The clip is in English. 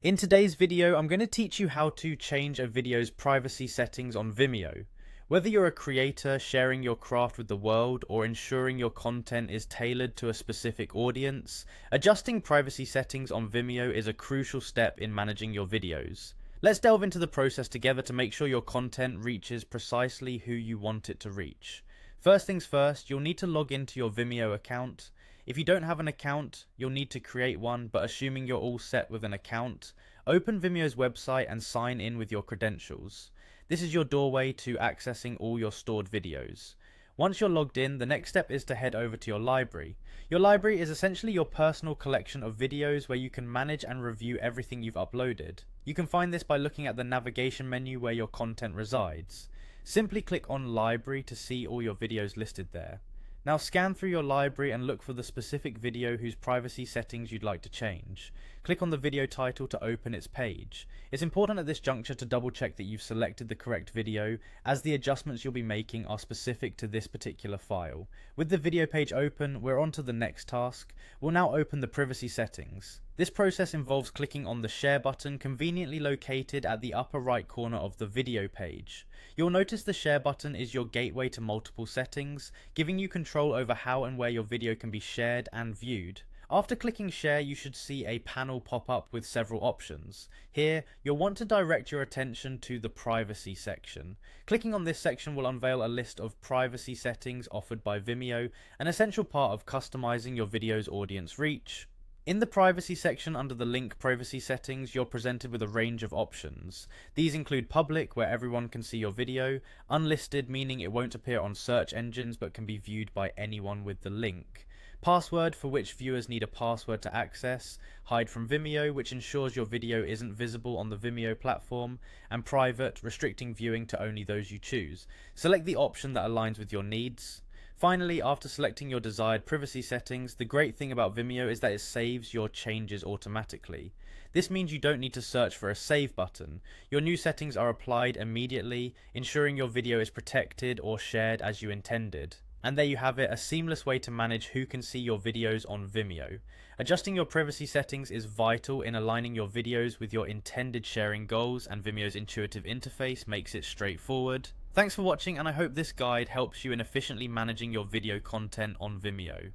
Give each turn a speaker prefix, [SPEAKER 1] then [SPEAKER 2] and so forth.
[SPEAKER 1] In today's video, I'm going to teach you how to change a video's privacy settings on Vimeo. Whether you're a creator sharing your craft with the world or ensuring your content is tailored to a specific audience, adjusting privacy settings on Vimeo is a crucial step in managing your videos. Let's delve into the process together to make sure your content reaches precisely who you want it to reach. First things first, you'll need to log into your Vimeo account. If you don't have an account, you'll need to create one, but assuming you're all set with an account, open Vimeo's website and sign in with your credentials. This is your doorway to accessing all your stored videos. Once you're logged in, the next step is to head over to your library. Your library is essentially your personal collection of videos where you can manage and review everything you've uploaded. You can find this by looking at the navigation menu where your content resides. Simply click on Library to see all your videos listed there. Now scan through your library and look for the specific video whose privacy settings you'd like to change. Click on the video title to open its page. It's important at this juncture to double check that you've selected the correct video, as the adjustments you'll be making are specific to this particular file. With the video page open, we're on to the next task. We'll now open the privacy settings. This process involves clicking on the share button conveniently located at the upper right corner of the video page. You'll notice the share button is your gateway to multiple settings, giving you control over how and where your video can be shared and viewed. After clicking share, you should see a panel pop up with several options. Here, you'll want to direct your attention to the privacy section. Clicking on this section will unveil a list of privacy settings offered by Vimeo, an essential part of customizing your video's audience reach. In the privacy section under the link privacy settings, you're presented with a range of options. These include public, where everyone can see your video, unlisted, meaning it won't appear on search engines but can be viewed by anyone with the link, password, for which viewers need a password to access, hide from Vimeo, which ensures your video isn't visible on the Vimeo platform, and private, restricting viewing to only those you choose. Select the option that aligns with your needs. Finally, after selecting your desired privacy settings, the great thing about Vimeo is that it saves your changes automatically. This means you don't need to search for a save button. Your new settings are applied immediately, ensuring your video is protected or shared as you intended. And there you have it, a seamless way to manage who can see your videos on Vimeo. Adjusting your privacy settings is vital in aligning your videos with your intended sharing goals, and Vimeo's intuitive interface makes it straightforward. Thanks for watching, and I hope this guide helps you in efficiently managing your video content on Vimeo.